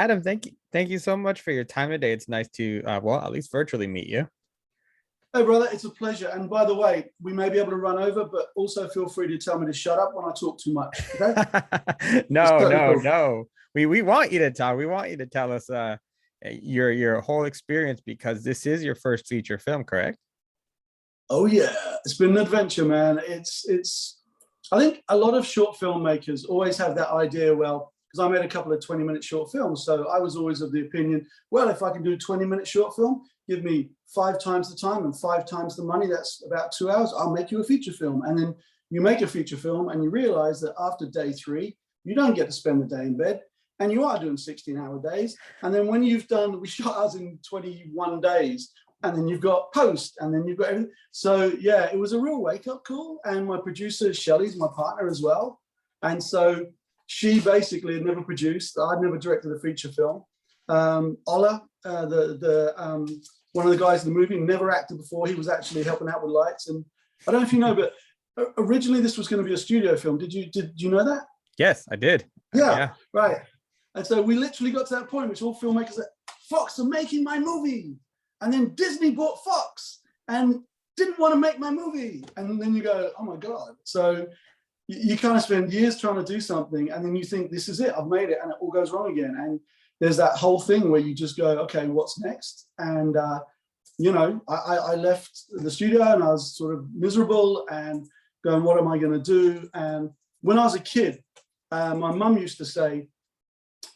Adam, thank you so much for your time today. It's nice to, well, at least virtually meet you. Hey, brother, it's a pleasure. And by the way, we may be able to run over, but also feel free to tell me to shut up when I talk too much. Okay? No, Totally no, cool. no. We want you to talk. We want you to tell us your whole experience because this is your first feature film, correct? Oh yeah, it's been an adventure, man. I think a lot of short filmmakers always have that idea, well, because I made a couple of 20-minute short films. So I was always of the opinion, well, if I can do a 20-minute short film, give me 5 times the time and 5 times the money, that's about 2 hours, I'll make you a feature film. And then you make a feature film and you realize that after day 3, you don't get to spend the day in bed and you are doing 16-hour days. And then when you've done, we shot ours in 21 days, and then you've got post, and then you've got everything. So yeah, it was a real wake-up call. And my producer, Shelley's my partner as well. And so she basically had never produced, I'd never directed a feature film. Ola, one of the guys in the movie, never acted before. He was actually helping out with lights. And I don't know if you know, but originally this was going to be a studio film. Did you know that? Yes, I did. Yeah, right. And so we literally got to that point, which all filmmakers said, Fox are making my movie. And then Disney bought Fox and didn't want to make my movie. And then you go, oh my God. So you kind of spend years trying to do something, and then you think, this is it, I've made it, and it all goes wrong again. And there's that whole thing where you just go, okay, what's next? And, I left the studio and I was sort of miserable and going, what am I going to do? And when I was a kid, my mum used to say,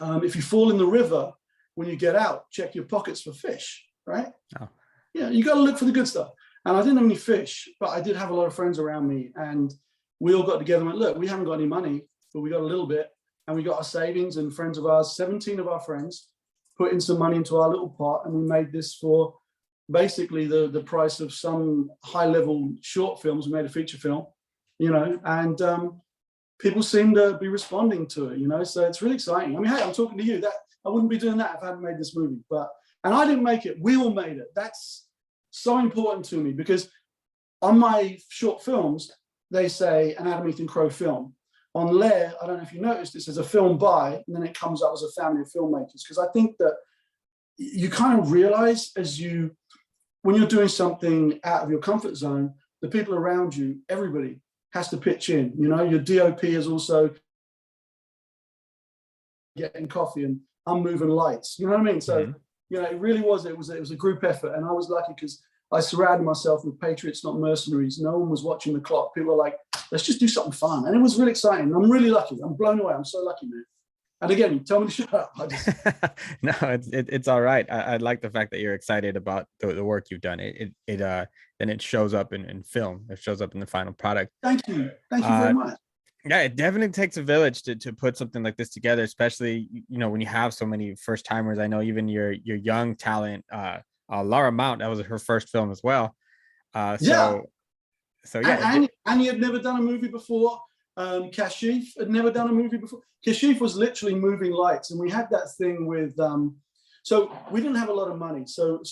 if you fall in the river, when you get out, check your pockets for fish. Right? Oh. Yeah, you got to look for the good stuff. And I didn't have any fish, but I did have a lot of friends around me. And we all got together and went, look, we haven't got any money, but we got a little bit. And we got our savings, and friends of ours, 17 of our friends, put in some money into our little pot. And we made this for basically the price of some high-level short films. We made a feature film, and people seem to be responding to it, so it's really exciting. I mean, hey, I'm talking to you. That I wouldn't be doing that if I hadn't made this movie. And I didn't make it, we all made it. That's so important to me, because on my short films, they say an Adam Ethan Crow film. On Lair, I don't know if you noticed, it says a film by, and then it comes up as a family of filmmakers. Because I think that you kind of realize when you're doing something out of your comfort zone, the people around you, everybody has to pitch in. Your DOP is also getting coffee and I'm moving lights. You know what I mean? So, it really was a group effort. And I was lucky because I surrounded myself with patriots, not mercenaries. No one was watching the clock. People were like, let's just do something fun. And it was really exciting. I'm really lucky. I'm blown away. I'm so lucky, man. And again, tell me to shut up. No, it's all right. I like the fact that you're excited about the work you've done. Then it shows up in film. It shows up in the final product. Thank you very much. Yeah, it definitely takes a village to put something like this together, especially when you have so many first timers. I know even your young talent, Laura Mount, that was her first film as well. So yeah, and he had never done a movie before. Kashif had never done a movie before. Kashif was literally moving lights, and we had that thing with. So we didn't have a lot of money. So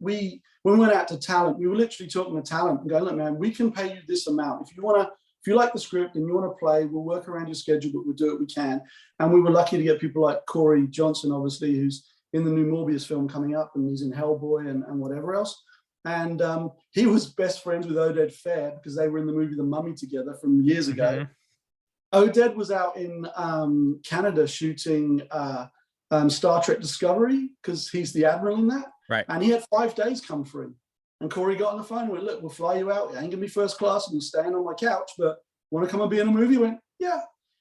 when we went out to talent, we were literally talking to talent and going, look, man, we can pay you this amount if you like the script and you want to play, we'll work around your schedule, but we'll do what we can. And we were lucky to get people like Corey Johnson, obviously, who's in the new Morbius film coming up, and he's in Hellboy and whatever else. And he was best friends with Oded Fair because they were in the movie The Mummy together from years ago. Oded was out in Canada shooting Star Trek Discovery because he's the admiral in that. Right. And he had 5 days come free. And Corey got on the phone and went, look, we'll fly you out. It ain't going to be first class. We'll stand on my couch, but want to come and be in a movie? He went, yeah.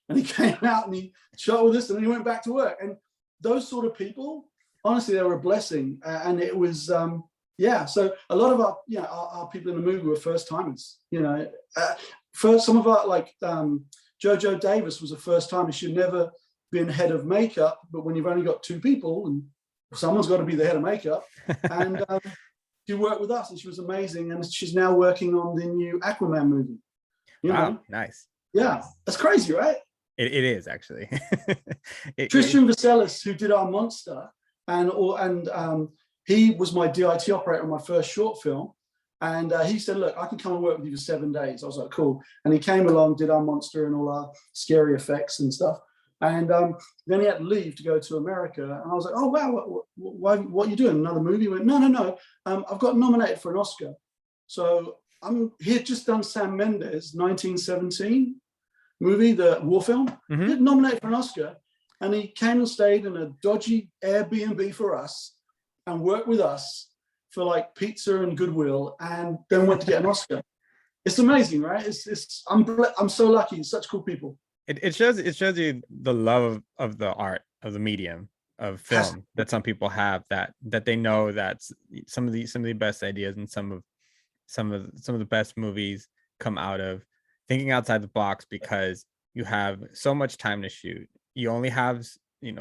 And he came out and he shot with us, and then he went back to work. And those sort of people, honestly, they were a blessing. And it was, So a lot of our people in the movie were first timers. First, some of our, like Jojo Davis was a first timer. She'd never been head of makeup, but when you've only got 2 people, and someone's got to be the head of makeup. And she worked with us, and she was amazing. And she's now working on the new Aquaman movie. Wow, nice. Yeah, that's crazy, right? It is actually. Tristan Vaselis, who did our monster, and he was my DIT operator on my first short film. And he said, look, I can come and work with you for 7 days. I was like, cool. And he came along, did our monster and all our scary effects and stuff. And then he had to leave to go to America. And I was like, oh, wow, what are you doing? Another movie? He went, no. I've got nominated for an Oscar. So he had just done Sam Mendes' 1917 movie, the war film. Mm-hmm. He had nominated for an Oscar. And he came and stayed in a dodgy Airbnb for us and worked with us for like pizza and goodwill, and then went to get an Oscar. It's amazing, right? I'm so lucky. It's such cool people. It shows you the love of the art, of the medium of film, that some people have, that they know that some of the best ideas and some of the best movies come out of thinking outside the box, because you have so much time to shoot. You only have,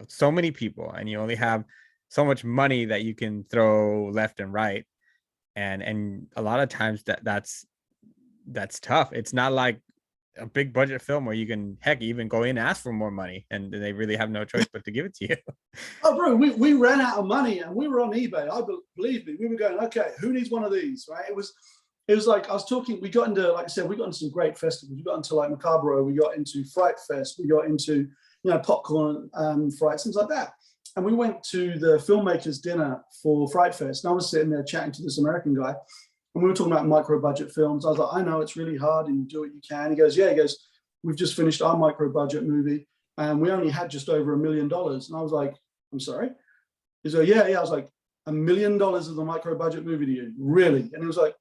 so many people, and you only have so much money that you can throw left and right. And a lot of times that's tough. It's not like a big budget film where you can even go in and ask for more money, and they really have no choice but to give it to you. Oh, bro, we ran out of money, and we were on eBay. Believe me, we were going, okay, who needs one of these, right? It was like, I was talking, we got into, like I said, we got into some great festivals. We got into like Macabre, we got into Fright Fest, we got into, popcorn fright, things like that. And we went to the filmmakers dinner for Fright Fest, and I was sitting there chatting to this American guy, and we were talking about micro budget films. I was like, I know it's really hard, and you do what you can. He goes, we've just finished our micro budget movie, and we only had just over $1 million. And I was like, I'm sorry? He's like, yeah. I was like, $1 million of the micro budget movie to you? Really? And he was like,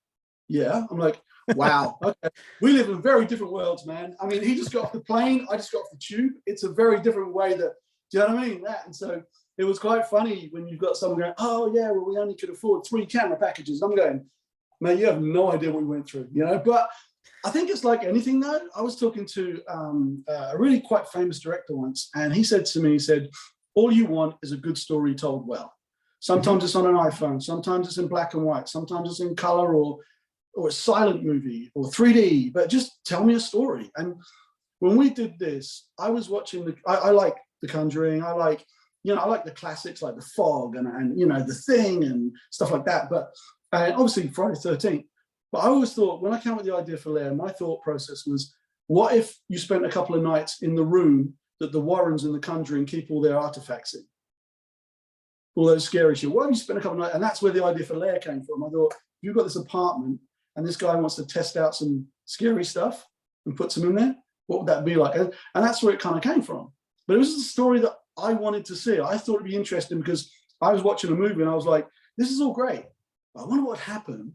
yeah. I'm like, wow, okay. We live in very different worlds, man. I mean, he just got off the plane, I just got off the tube. It's a very different way that, do you know what I mean? And so it was quite funny when you've got someone going, oh yeah, well, we only could afford 3 camera packages. And I'm going, man, you have no idea what we went through, But I think it's like anything though. I was talking to a really quite famous director once, and he said to me, all you want is a good story told well. Sometimes it's on an iPhone, sometimes it's in black and white, sometimes it's in color or a silent movie or 3D, but just tell me a story. And when we did this, I was watching I like The Conjuring, I like the classics like The Fog and The Thing and stuff like that, but obviously Friday the 13th. But I always thought, when I came up with the idea for Lair, my thought process was, what if you spent a couple of nights in the room that the Warrens and The Conjuring keep all their artifacts in? All those scary shit. Why don't you spend a couple of nights? And that's where the idea for Lair came from. I thought, if you've got this apartment and this guy wants to test out some scary stuff and put some in there, what would that be like? And that's where it kind of came from. But it was a story that I wanted to see. I thought it'd be interesting because I was watching a movie and I was like, this is all great. I wonder what would happen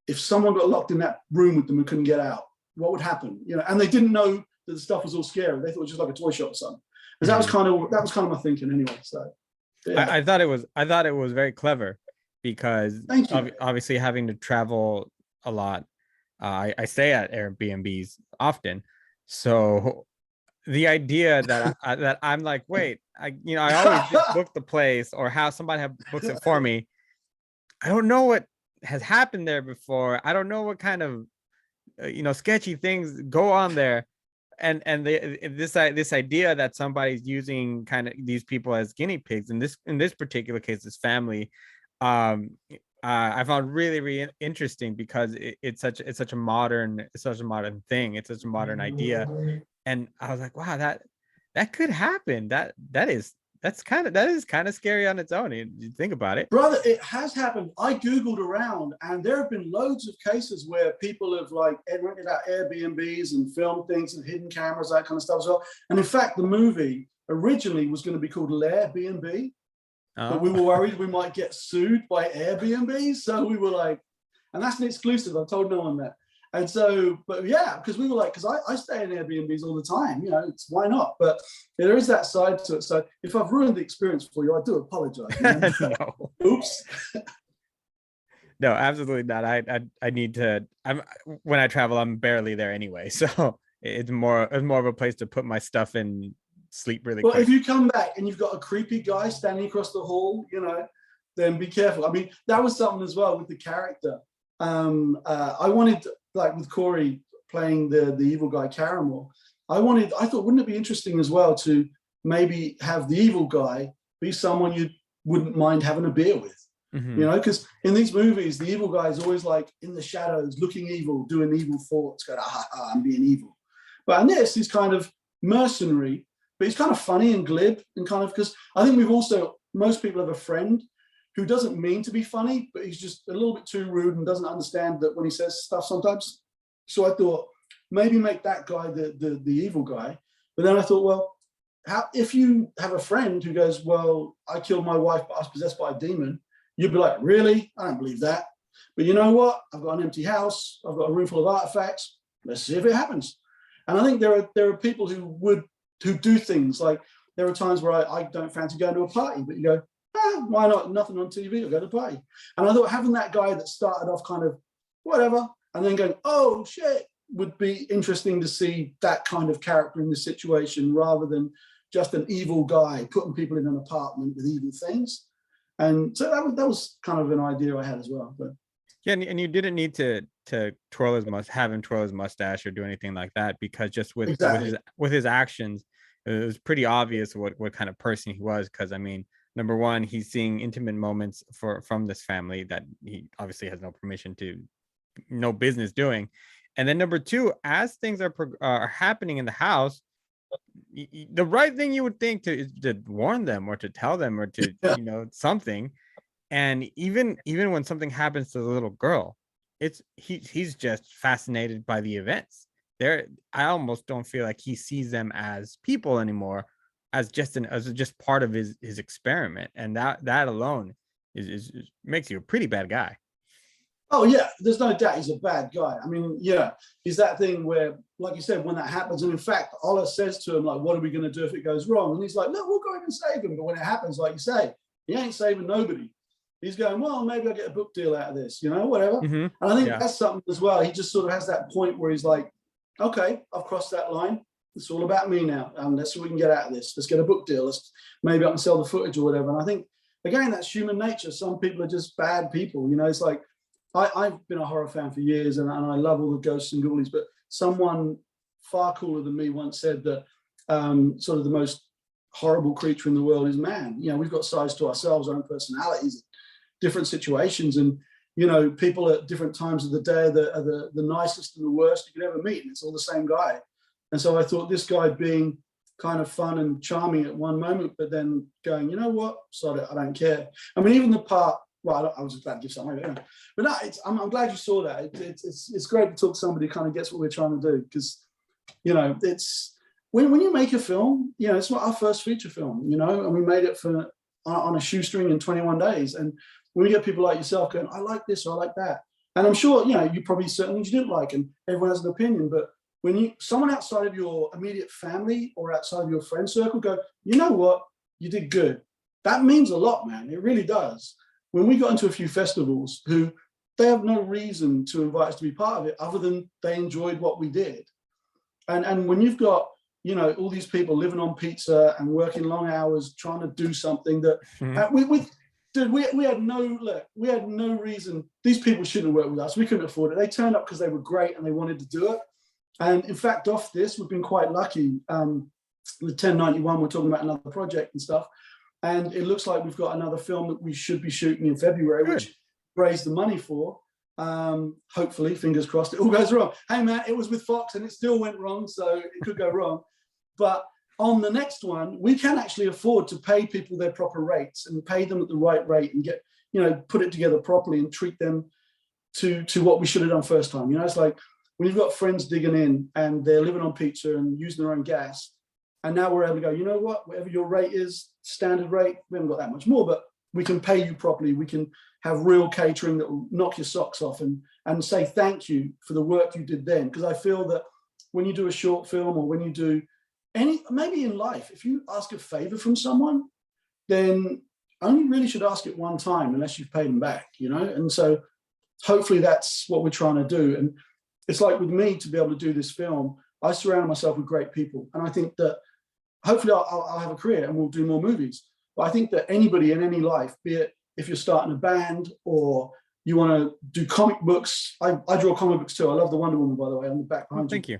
if someone got locked in that room with them and couldn't get out. What would happen? And they didn't know that the stuff was all scary. They thought it was just like a toy shop or something. Because that was kind of my thinking anyway. So yeah. I thought it was very clever, because obviously having to travel a lot, I stay at Airbnbs often, so the idea that I'm like, wait, I always just book the place or have somebody books it for me. I don't know what has happened there before. I don't know what kind of sketchy things go on there, and this idea that somebody's using kind of these people as guinea pigs, in this particular case, this family, I found really, really interesting, because it's such a modern thing. It's such a modern idea, and I was like, wow, that could happen. That is kind of scary on its own. You think about it, brother. It has happened. I googled around, and there have been loads of cases where people have rented out Airbnbs and filmed things and hidden cameras, that kind of stuff as well. And in fact, the movie originally was going to be called Lair B&B, but we were worried we might get sued by Airbnb, so we were like, and that's an exclusive. I've told no one that. And so, but yeah, because we were like, because I stay in Airbnbs all the time, why not? But there is that side to it. So if I've ruined the experience for you, I do apologize. No. Oops. No, absolutely not. I need to. When I travel, I'm barely there anyway, so it's more of a place to put my stuff and sleep really quick. Well, if you come back and you've got a creepy guy standing across the hall, then be careful. I mean, that was something as well with the character. I wanted, like with Corey playing the evil guy Caramore, I thought, wouldn't it be interesting as well to maybe have the evil guy be someone you wouldn't mind having a beer with? Because in these movies, the evil guy is always like in the shadows, looking evil, doing evil thoughts, going, I'm being evil. But in this, he's kind of mercenary, but he's kind of funny and glib and kind of, because I think most people have a friend who doesn't mean to be funny, but he's just a little bit too rude and doesn't understand that when he says stuff sometimes. So I thought maybe make that guy the evil guy. But then I thought, well, if you have a friend who goes, well, I killed my wife, but I was possessed by a demon, you'd be like, really? I don't believe that. But you know what? I've got an empty house. I've got a room full of artifacts. Let's see if it happens. And I think there are people who do things like, there are times where I don't fancy going to a party, but you go, why not? Nothing on TV, I'll go to the party. And I thought having that guy that started off kind of whatever, and then going, oh shit, would be interesting to see that kind of character in this situation rather than just an evil guy putting people in an apartment with evil things. And so that was kind of an idea I had as well. But yeah, and you didn't need to have him twirl his mustache or do anything like that, because just with his actions, it was pretty obvious what kind of person he was. Because I mean, number one, he's seeing intimate moments from this family that he obviously has no business doing. And then number two, as things are happening in the house, the right thing you would think is to warn them or to tell them or to something. And even when something happens to the little girl, he's just fascinated by the events. I almost don't feel like he sees them as people anymore, as just part of his experiment. And that alone is makes you a pretty bad guy. Oh yeah, there's no doubt he's a bad guy. I mean, yeah, he's that thing where, like you said, when that happens, and in fact, Allah says to him, like, what are we going to do if it goes wrong? And he's like, look, we'll go in and save him. But when it happens, like you say, he ain't saving nobody. He's going, well, maybe I'll get a book deal out of this, whatever. Mm-hmm. And I think that's something as well. He just sort of has that point where he's like, okay, I've crossed that line. It's all about me now. Let's see what we can get out of this. Let's get a book deal. Maybe I can sell the footage or whatever. And I think, again, that's human nature. Some people are just bad people. It's like, I've been a horror fan for years, and I love all the ghosts and ghoulies, but someone far cooler than me once said that sort of the most horrible creature in the world is man. We've got sides to ourselves, our own personalities, different situations, and people at different times of the day are the nicest and the worst you could ever meet, and it's all the same guy. And so I thought this guy being kind of fun and charming at one moment, but then going, you know what, sorry, I don't care. I mean, even the part, well, I was just glad to give something away, but no, I'm glad you saw that. It's great to talk to somebody who kind of gets what we're trying to do, because it's when you make a film, it's not our first feature film, and we made it on a shoestring in 21 days. And when you get people like yourself going, I like this or I like that, and I'm sure you probably certain things you didn't like, and everyone has an opinion, but when someone outside of your immediate family or outside of your friend circle go, you know what, you did good, that means a lot, man. It really does. When we got into a few festivals, they have no reason to invite us to be part of it other than they enjoyed what we did. And when you've got, all these people living on pizza and working long hours trying to do something that we had no reason. These people shouldn't have worked with us. We couldn't afford it. They turned up because they were great and they wanted to do it. And in fact, off this, we've been quite lucky. With 1091, we're talking about another project and stuff. And it looks like we've got another film that we should be shooting in February, which raised the money for. Hopefully, fingers crossed, it all goes wrong. Hey, man, it was with Fox and it still went wrong, so it could go wrong. But on the next one, we can actually afford to pay people their proper rates and pay them at the right rate and get, put it together properly and treat them to what we should have done first time. It's like when you've got friends digging in and they're living on pizza and using their own gas. And now we're able to go, you know what, whatever your rate is, standard rate, we haven't got that much more, but we can pay you properly. We can have real catering that will knock your socks off and say thank you for the work you did then. Because I feel that when you do a short film or when you do maybe in life, if you ask a favor from someone, then only really should ask it one time unless you've paid them back, And so hopefully that's what we're trying to do. And it's like with me, to be able to do this film, I surround myself with great people. And I think that hopefully I'll have a career and we'll do more movies. But I think that anybody in any life, be it if you're starting a band or you want to do comic books, I draw comic books too. I love the Wonder Woman, by the way, on the back behind you. Thank you.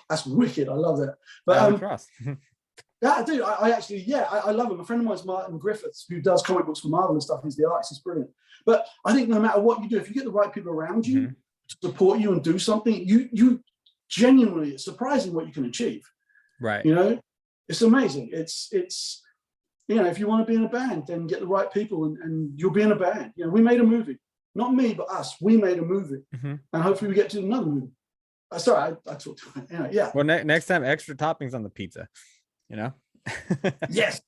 That's wicked. I love that. But yeah, dude, I actually, I love him. A friend of mine's Martin Griffiths, who does comic books for Marvel and stuff. He's the artist. He's brilliant. But I think no matter what you do, if you get the right people around you to support you and do something, you genuinely, it's surprising what you can achieve. Right. it's amazing. It's you know, if you want to be in a band, then get the right people, and you'll be in a band. You know, we made a movie, not me, but us. We made a movie, and hopefully we get to another movie. Sorry, I talked to it. Anyway, yeah. Well, next time, extra toppings on the pizza. You know. Yes.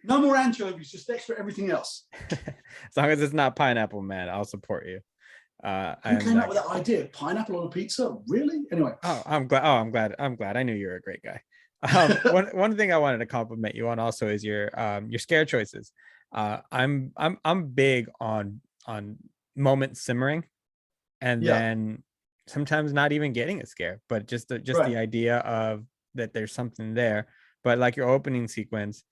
No more anchovies, just extra everything else. As long as it's not pineapple, man, I'll support you. Who came up with that idea? Pineapple on a pizza? Really? Anyway. I'm glad. I knew you were a great guy. One thing I wanted to compliment you on also is your scare choices. I'm big on moment simmering, and then sometimes not even getting a scare, but just the idea of that there's something there. But like your opening sequence,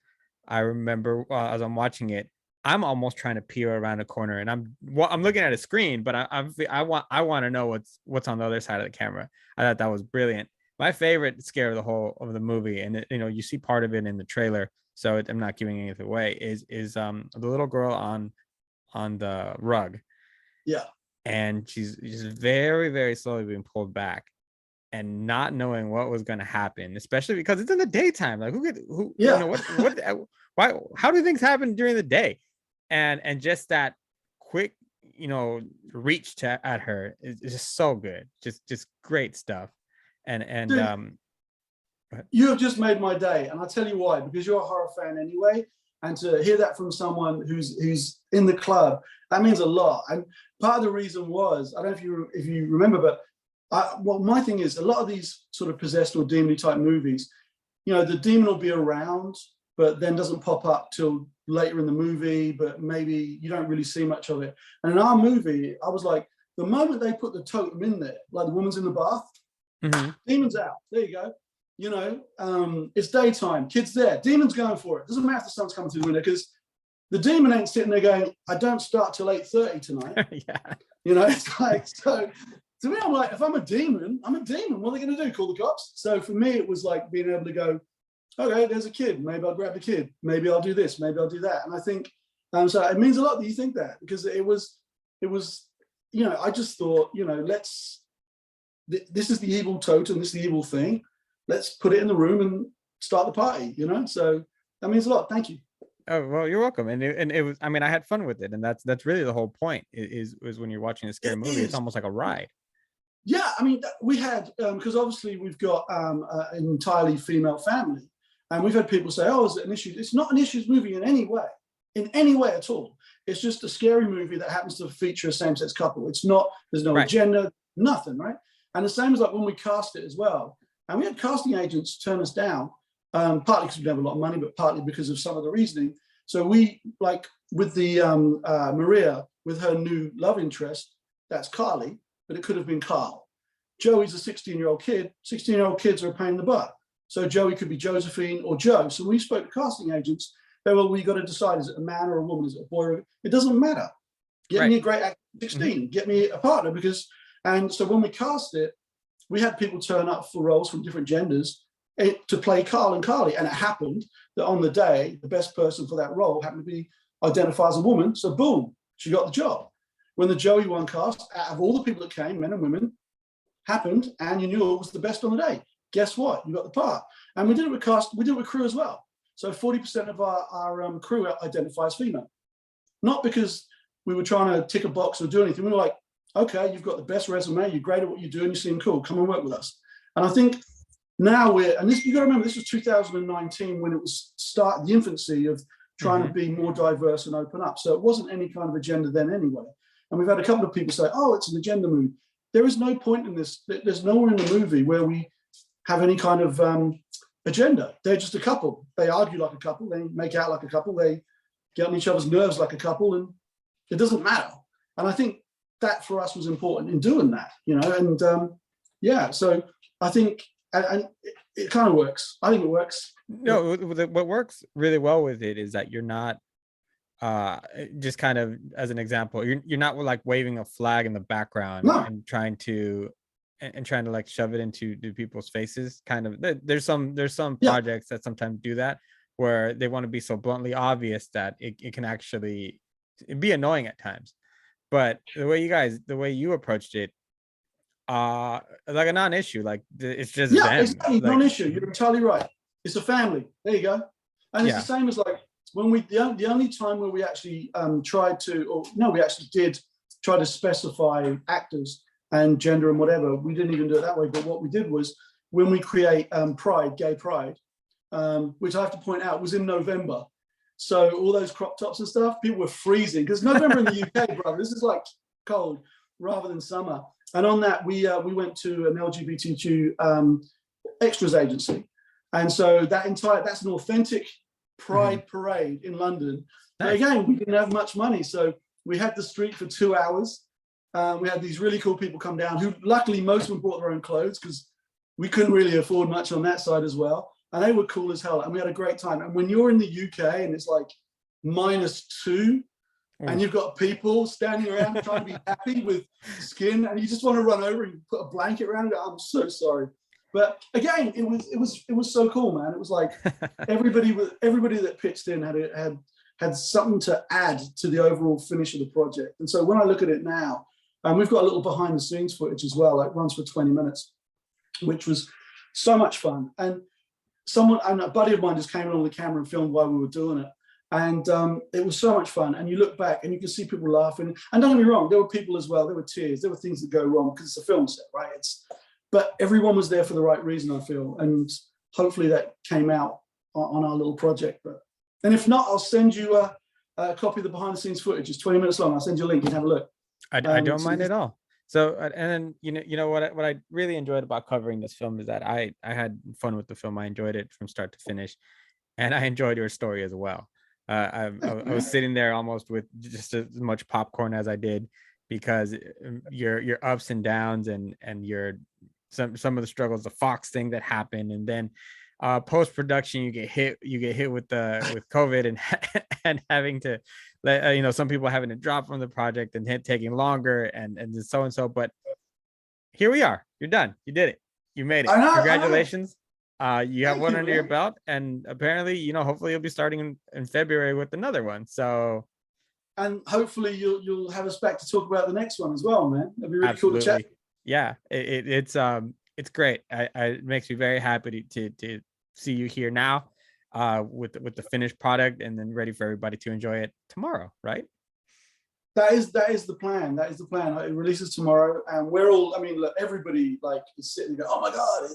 I remember as I'm watching it, I'm almost trying to peer around a corner, and I'm looking at a screen, but I want to know what's on the other side of the camera. I thought that was brilliant. My favorite scare of the whole of the movie, and you know, you see part of it in the trailer, so I'm not giving anything away, is the little girl on the rug. Yeah. And she's very, very slowly being pulled back, and not knowing what was going to happen, especially because it's in the daytime. Like who you know, why, how do things happen during the day? And just that quick, you know, reach at her is just so good. Just great stuff. And dude, you have just made my day, and I'll tell you why. Because you're a horror fan anyway, and to hear that from someone who's in the club, that means a lot. And part of the reason was, I don't know if you remember, but well, my thing is, a lot of these sort of possessed or demon type movies, you know, the demon will be around, but then doesn't pop up till later in the movie, but maybe you don't really see much of it. And in our movie, I was like, the moment they put the totem in there, like the woman's in the bath, demon's out. There you go. You know, it's daytime, kids there, demon's going for it. Doesn't matter if the sun's coming through the window, because the demon ain't sitting there going, I don't start till 8:30 tonight. You know, it's like, so to me, I'm like, if I'm a demon, I'm a demon. What are they going to do? Call the cops? So for me, it was like being able to go, okay, there's a kid. Maybe I'll grab the kid. Maybe I'll do this. Maybe I'll do that. And I think, so it means a lot that you think that, because it was, you know, I just thought, you know, this is the evil totem, this is the evil thing. Let's put it in the room and start the party, you know? So that means a lot. Thank you. Oh, well, you're welcome. And it was, I mean, I had fun with it. And that's really the whole point is when you're watching a scary movie, it's almost like a ride. Yeah, I mean, we had, because obviously we've got an entirely female family, and we've had people say, oh, is it an issue? It's not an issues movie in any way at all. It's just a scary movie that happens to feature a same-sex couple. It's not, there's no agenda, nothing, right? And the same as like when we cast it as well. And we had casting agents turn us down, partly because we didn't have a lot of money, but partly because of some of the reasoning. So we, like with the Maria, with her new love interest, that's Carly, but it could have been Carl. Joey's a 16-year-old kid. 16-year-old kids are a pain in the butt. So Joey could be Josephine or Joe. So we spoke to casting agents. They were, well, we got to decide, is it a man or a woman? Is it a boy? It doesn't matter. Get me a great actor, 16. Get me a partner, because, and so when we cast it, we had people turn up for roles from different genders to play Carl and Carly. And it happened that on the day, the best person for that role happened to be identified as a woman. So boom, she got the job. When the Joey one cast, out of all the people that came, men and women, happened, and you knew it was the best on the day. Guess what? You got the part. And we did it with cast, we did it with crew as well. So 40% of our crew identifies female. Not because we were trying to tick a box or do anything. We were like, okay, you've got the best resume, you're great at what you do, and you seem cool, come and work with us. And I think now and this, you got to remember, this was 2019 when it was the infancy of trying to be more diverse and open up. So it wasn't any kind of agenda then anyway. And we've had a couple of people say, oh, it's an agenda movie. There is no point in this. There's nowhere in the movie where we have any kind of agenda. They're just a couple. They argue like a couple. They make out like a couple. They get on each other's nerves like a couple, and it doesn't matter. And I think that for us was important in doing that, you know. And yeah, so I think, and it kind of works. I think it works. No, what works really well with it is that you're not just kind of, as an example, you're not like waving a flag in the background and trying to like shove it into people's faces. Kind of, there's some projects that sometimes do that, where they want to be so bluntly obvious that it can actually be annoying at times. But the way you approached it, like a non-issue, like it's just them. Exactly, like, non-issue. You're entirely right. It's a family. There you go. And it's Yeah. the same as like when the only time where we actually tried to, or no, we actually did try to specify actors and gender and whatever. We didn't even do it that way. But what we did was when we create Pride, Gay Pride, which I have to point out was in November. So all those crop tops and stuff, people were freezing because November in the UK, brother, this is like cold rather than summer. And on that, we went to an LGBTQ extras agency. And so that's an authentic Pride parade in London. Nice. But again, we didn't have much money. So we had the street for 2 hours. We had these really cool people come down who luckily most of them brought their own clothes because we couldn't really afford much on that side as well. And they were cool as hell. And we had a great time. And when you're in the UK and it's like -2 and you've got people standing around trying to be happy with skin and you just want to run over and put a blanket around it, I'm so sorry. But again, it was so cool, man. It was like everybody that pitched in had something to add to the overall finish of the project. And so when I look at it now, we've got a little behind the scenes footage as well, like runs for 20 minutes, which was so much fun. And a buddy of mine just came in on the camera and filmed while we were doing it. And it was so much fun. And you look back and you can see people laughing. And don't get me wrong, there were people as well. There were tears. There were things that go wrong because it's a film set, right? But everyone was there for the right reason, I feel. And hopefully that came out on our little project. And if not, I'll send you a copy of the behind the scenes footage. It's 20 minutes long. I'll send you a link and have a look. I don't mind at all. So, and then, you know what I really enjoyed about covering this film is that I had fun with the film. I enjoyed it from start to finish, and I enjoyed your story as well. I was sitting there almost with just as much popcorn as I did, because your ups and downs and your some of the struggles, the Fox thing that happened, and then post production you get hit with COVID and having to let some people having to drop from the project and taking longer and so. But here we are. You're done. You did it. You made it. Congratulations. You have one under your belt, and apparently, hopefully you'll be starting in February with another one. So, and hopefully you'll have us back to talk about the next one as well, man. That'd be really cool to chat. Yeah, it's great. It makes me very happy to see you here now, with the finished product, and then ready for everybody to enjoy it tomorrow, right? That is the plan. That is the plan. It releases tomorrow, and we're all. I mean, look, everybody is sitting there. Oh my god,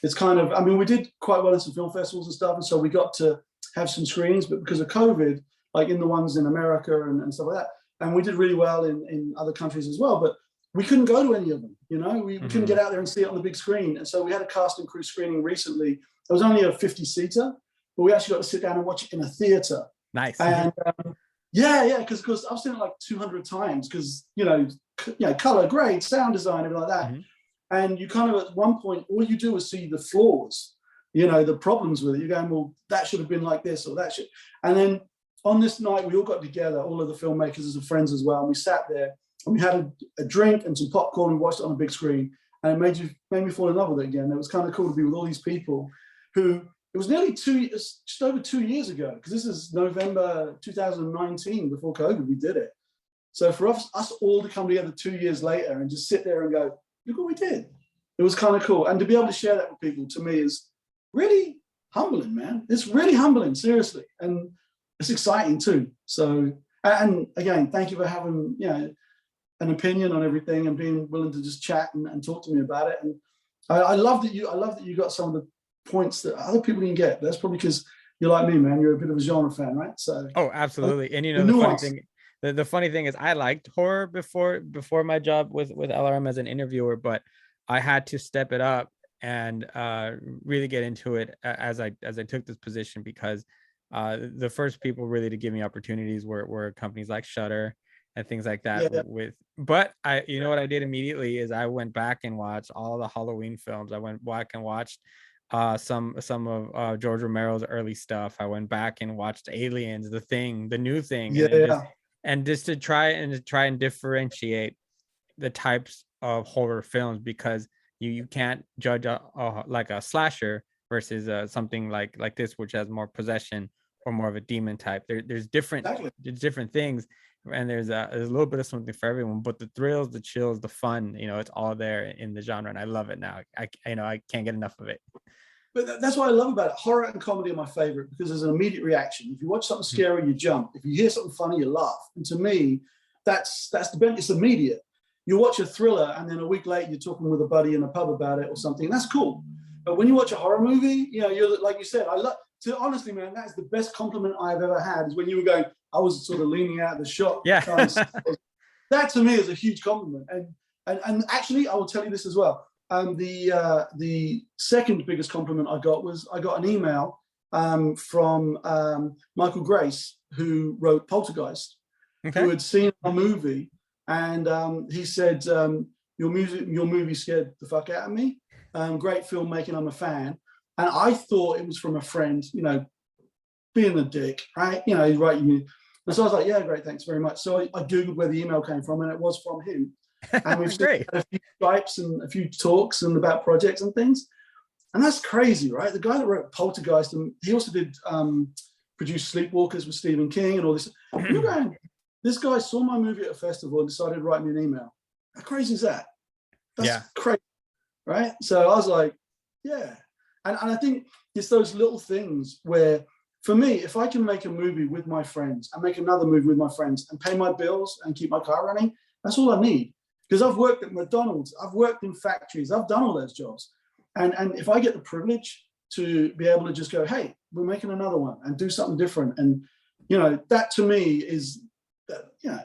it's kind of. I mean, we did quite well in some film festivals and stuff, and so we got to have some screenings. But because of COVID, like in the ones in America and stuff like that, and we did really well in other countries as well. But we couldn't go to any of them. We couldn't get out there and see it on the big screen. And so we had a cast and crew screening recently. It was only a 50-seater, but we actually got to sit down and watch it in a theater. Nice. And because I've seen it like 200 times because, color, grade, sound design, everything like that. Mm-hmm. And you kind of, at one point, all you do is see the flaws, the problems with it. You're going, well, that should have been like this or that should. And then on this night, we all got together, all of the filmmakers as friends as well. And we sat there and we had a drink and some popcorn and watched it on a big screen. And it made me fall in love with it again. It was kind of cool to be with all these people who, it was nearly just over 2 years ago, because this is November 2019, before COVID, we did it. So for us all to come together 2 years later and just sit there and go, look what we did. It was kind of cool. And to be able to share that with people, to me, is really humbling, man. It's really humbling, seriously. And it's exciting too. So, and again, thank you for having, an opinion on everything and being willing to just chat and talk to me about it. And I love that you got some of the points that other people didn't get. That's probably because you're like me, man. You're a bit of a genre fan, right? So absolutely. And the funny thing is, I liked horror before my job with LRM as an interviewer, but I had to step it up and really get into it as I took this position, because the first people really to give me opportunities were companies like Shudder and things like that. But what I did immediately is I went back and watched all the Halloween films. I went back and watched some of George Romero's early stuff. I went back and watched Aliens, The Thing, The New Thing, and just to try and differentiate the types of horror films, because you can't judge like a slasher versus something like this, which has more possession or more of a demon type. There's different things, and there's a little bit of something for everyone. But the thrills, the chills, the fun, it's all there in the genre, and I love it now. I can't get enough of it. But that's what I love about it. Horror and comedy are my favorite because there's an immediate reaction. If you watch something scary, you jump. If you hear something funny, you laugh. And to me, that's the best. It's immediate. You watch a thriller, and then a week later, you're talking with a buddy in a pub about it or something. That's cool. But when you watch a horror movie, you know, you're like you said, honestly, man, that's the best compliment I've ever had. Is when you were going, I was sort of leaning out of the shot. Yeah. That to me is a huge compliment. And actually, I will tell you this as well. The second biggest compliment I got was I got an email from Michael Grace, who wrote Poltergeist, who had seen our movie, and he said, your movie scared the fuck out of me. Great filmmaking, I'm a fan. And I thought it was from a friend, you know, being a dick, right? You know, he's writing you. And so I was like, yeah, great, thanks very much. So I Googled where the email came from, and it was from him. And we've had a few Skypes and a few talks and about projects and things. And that's crazy, right? The guy that wrote Poltergeist, and he also did produce Sleepwalkers with Stephen King and all this. You're going, this guy saw my movie at a festival and decided to write me an email. How crazy is that? That's crazy, right? So I was like, yeah. And I think it's those little things where, for me, if I can make a movie with my friends and make another movie with my friends and pay my bills and keep my car running, that's all I need. Because I've worked at McDonald's, I've worked in factories, I've done all those jobs. And if I get the privilege to be able to just go, hey, we're making another one and do something different. And, you know, that to me is, you know,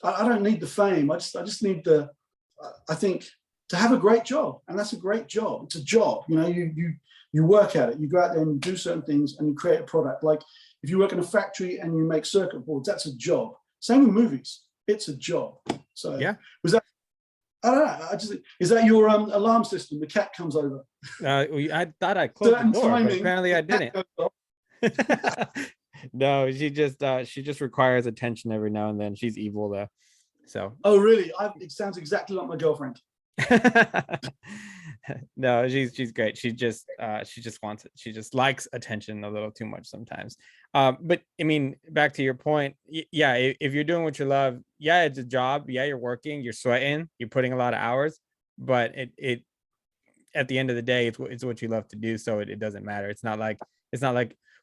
I don't need the fame. I just need I think, to have a great job. And that's a great job. It's a job. You know, you work at it. You go out there and you do certain ththings and you create a product. Like if you work in a factory and you make circuit boards, that's a job. Same with movies. It's a job. So yeah. Was that, I don't know. Is that your alarm system? The cat comes over. I thought I closed the door, but apparently I didn't. No, she just requires attention every now and then. She's evil though. So. Oh really? It sounds exactly like my girlfriend. No, she's great. She just wants it. She just likes attention a little too much sometimes. But I mean, back to your point, yeah, if you're doing what you love, yeah, it's a job. Yeah, you're working, you're sweating, you're putting a lot of hours, but it at the end of the day, it's what you love to do. So it doesn't matter. It's not like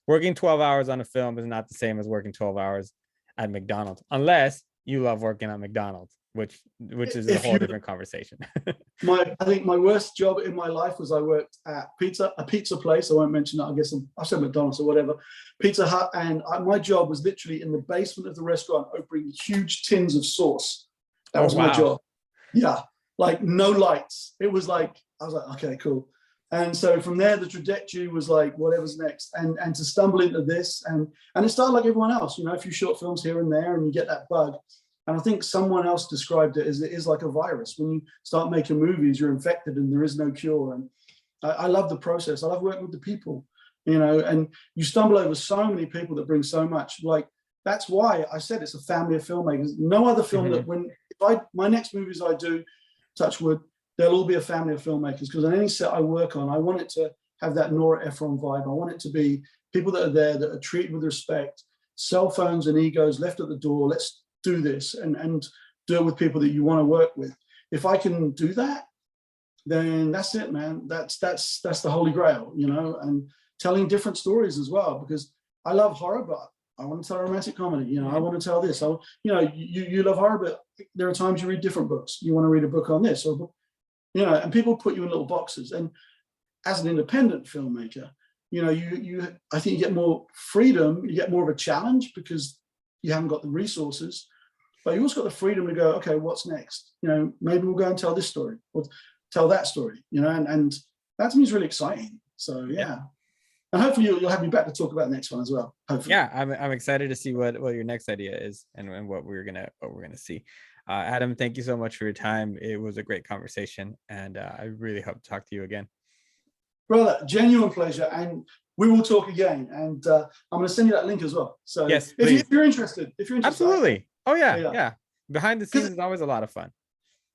working 12 hours on a film is not the same as working 12 hours at McDonald's, unless you love working at McDonald's, which is a whole different conversation. I think my worst job in my life was I worked at a pizza place. I won't mention that. I guess I said McDonald's or whatever, Pizza Hut, and my job was literally in the basement of the restaurant, opening huge tins of sauce. That was my job. Yeah, like no lights. It was like I was like, okay, cool. And so from there, the trajectory was like whatever's next, and to stumble into this, and it started like everyone else, you know, a few short films here and there, and you get that bug. And I think someone else described it as it is like a virus. When you start making movies, you're infected and there is no cure. And I love the process. I love working with the people, you know, and you stumble over so many people that bring so much. Like, that's why I said it's a family of filmmakers. No other film that my next movies I do, touch wood, they'll all be a family of filmmakers, because on any set I work on, I want it to have that Nora Ephron vibe. I want it to be people that are there, that are treated with respect, cell phones and egos left at the door. Let's do this and do it with people that you want to work with. If I can do that, then that's it, man. That's the holy grail, you know, and telling different stories as well, because I love horror, but I want to tell a romantic comedy. You know, I want to tell this. You love horror, but there are times you read different books. You want to read a book on this, or, you know, and people put you in little boxes. And as an independent filmmaker, you know, I think you get more freedom, you get more of a challenge because you haven't got the resources, but you also got the freedom to go, okay, what's next? You know, maybe we'll go and tell this story or tell that story, you know, and that to me is really exciting. So yeah. And hopefully you'll have me back to talk about the next one as well. Hopefully. Yeah, I'm excited to see what your next idea is and what we're gonna see. Adam, thank you so much for your time. It was a great conversation, and I really hope to talk to you again. Brother, genuine pleasure, and we will talk again. And I'm going to send you that link as well. So yes, if you're interested, absolutely. Oh yeah. Behind the scenes is always a lot of fun.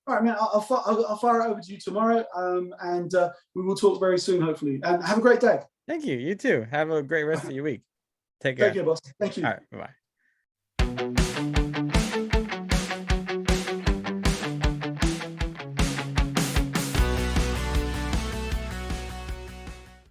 All right, man. I'll fire it over to you tomorrow, and we will talk very soon, hopefully. And have a great day. Thank you. You too. Have a great rest of your week. Take care. Take care, boss. Thank you. All right. Bye-bye.